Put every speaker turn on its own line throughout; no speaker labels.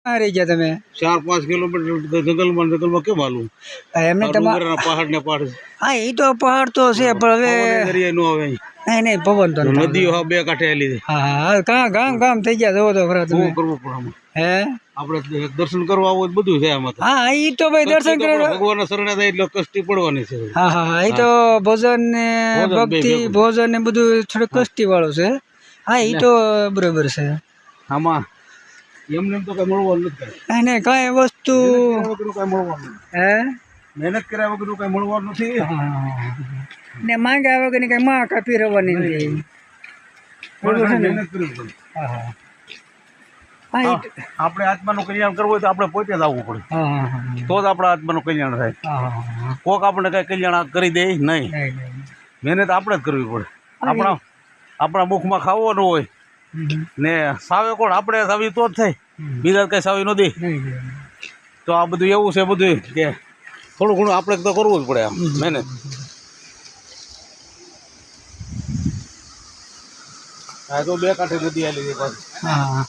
રહી ગયા તમે
4-5 કિલોમીટર જંગલમાં કેમ હાલું?
એમને તમારા
પહાડ ને પહાડ.
હા એ તો પહાડ તો છે પણ હવે
દરિયા નો આવે
નહીં નહીં પવન તો નથી.
નદીઓ બે કાંઠે આલી છે.
હા હા કાં ગામ ગામ થઈ ગયા જોવો તો ખરા તમે.
શું કરવું પડે આમાં?
હે
આપણે દર્શન કરવા આવો બધું છે આમાં તો.
હા એ તો ભાઈ દર્શન કરે
ભગવાનના શરણે થાય એટલે કષ્ટી પડવાની છે.
હા હા હા એ તો ભોજન ને ભક્તિ ભોજન ને બધું થોડું કષ્ટી વાળું છે. હા એ તો બરોબર છે.
આમાં એમને તો કઈ મળવાનું નથી.
નહીં નહીં કાંઈ વસ્તુ
કઈ મળવાનું
હે
મહેનત કર્યા વગર કઈ મળવાનું નથી.
ને માંગ્યા વગર ની કઈ માં કાપી રહેવાની નથી. બરોબર છે ને?
મહેનત કરવી પડે.
હા હા હા
આપણે આત્માનું કલ્યાણ કરવું હોય તો આપણે પોતે જ આવવું પડે.
હા હા
તો જ આપણા આત્માનું કલ્યાણ થાય.
હા
કોક આપણે કઈ કલ્યાણ કરી દે નહીં. મહેનત આપણે જ કરવી પડે. આપણા મુખમાં ખાવાનું હોય ને સાવે કોણ? આપણે સાવી તો જ થાય. બીજા કઈ સાવી ન દે. તો આ બધું એવું છે બધું કે થોડું ઘણું આપણે તો કરવું જ પડે આમ મહેનત. હા તો બે કાંઠે નદી આલી છે પાછી.
હા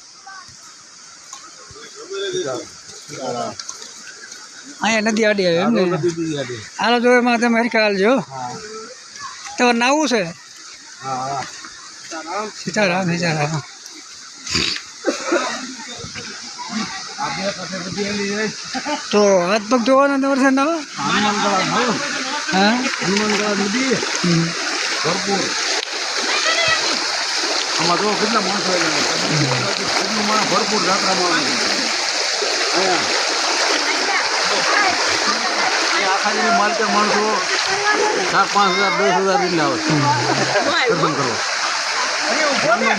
અહીંયા નદી આડી આવે એમ ને?
નદી આલી.
હાલો જો એમાં તમે ખ્યાલ જો તમારે નાવું છે?
હા
સીતારામ સીતારામ.
આ બે કાંઠે નદી આલી છે.
તો હાથ પગ ધોવાના તમારે છે નાવા?
હનુમાનગઢ
હા
હનુમાનગઢ નદી ભરપૂર. આમાં જો કેટલા માણસો કેટલું માણસ ભરપૂર જાત્રામાં આવે. અહીંયા આખા માલકે માણસો 4-5 હજાર 10,000 એટલે આવે દર્શન કરવા.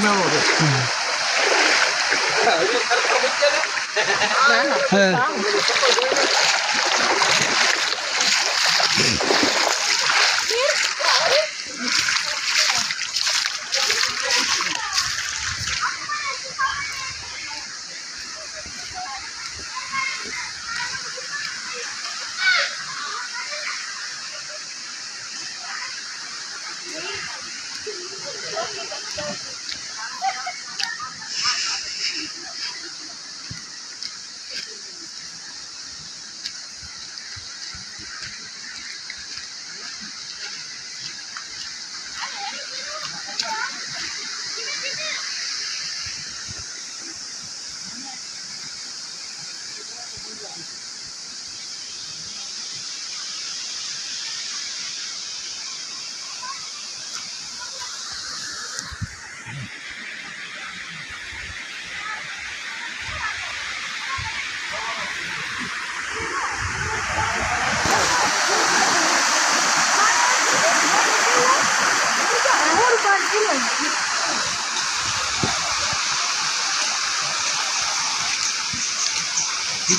મેળો છે.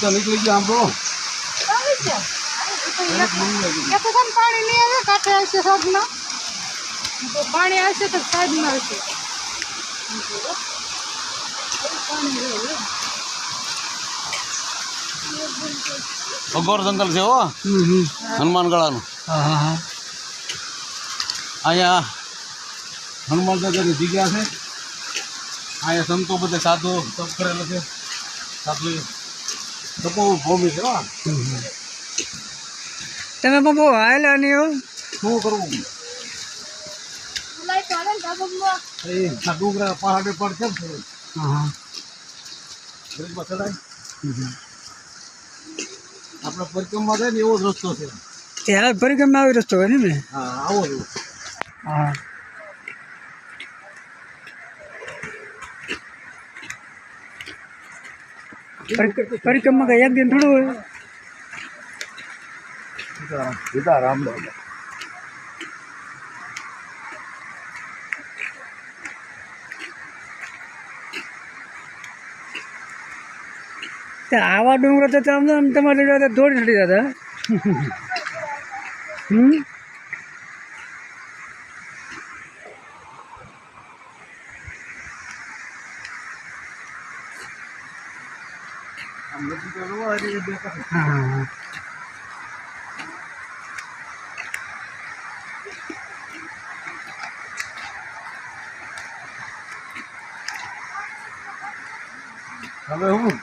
તો નીકળી ગયો આમ તો
પાણી નહીં આવે કાંઠે આવશે સાઈડમાં તો પાણી આવશે તો સાઈડમાં આવશે.
અઘોર જંગલ છે હો હનુમાનગઢાનું. અહીંયા હનુમાન દાદાની જગ્યા છે. અહીંયા સંતો બધે સાધુ તપ કરેલો છે. સાધુ તપોભૂમિ છે.
તમે બહુ હાયલા નહીં હો.
શું કરવું? ડુંગરા પહાડે પર કેમ થયું? બ્રિજમાં ચડાય આપણે પરિક્રમા થાય ને એવો જ રસ્તો છે.
ત્યાં પરિક્રમા આવી રસ્તો હોય ને?
હા આવો જ.
હા પરિક્રમા કઈ એક દિન થોડું હોય.
સીતારામ
આવા ડુંગરો તો તમારે દોડી નથી જતા. હા
હવે હું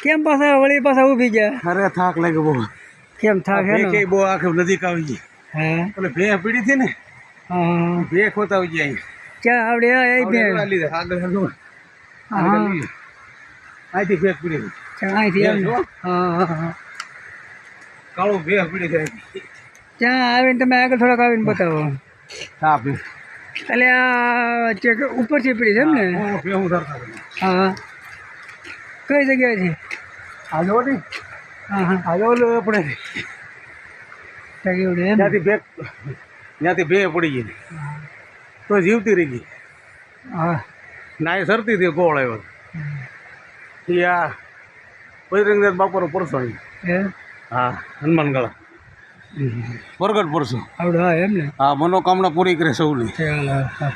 કેમ પાછા વળી પાછા ઊભી ગયા?
અરે થાક લાગ્યો બહુ.
કેમ થાક હે ને?
કે બહુ આખે નજીક આવી ગઈ.
હા
એટલે ભે પીડી હતી ને,
હા
ભે ખોતા આવી ગયા.
ક્યાં આવડે એ બે હા
અહીંથી ભે પીડી હતી.
અહીંથી આવી હા હા
કાળું ભે પીડી થાય.
ત્યાં આવીને તમે આગળ થોડાક આવીને બતાવો.
હા ભે
એટલે આ ચેક ઉપરથી પડી છે એમ ને?
ભે હું ધરતા હતા.
હા કઈ જગ્યાએથી?
આજે ઓટી
હા હા
આજે ઓલું આપણે
એવડે એમ
ત્યાંથી ભે પડી ગઈ તો જીવતી રહી ગઈ.
હા
ના એ સરતી હતી ગોળ આવ્યો આ બજરંગદાસ બાપાનો પરસો અહીં.
એ
હા હનુમાનગળા પ્રગટ પરસો.
આવડે હા એમ ને?
હા મનોકામના પૂરી કરે સૌની.
ચાલો હા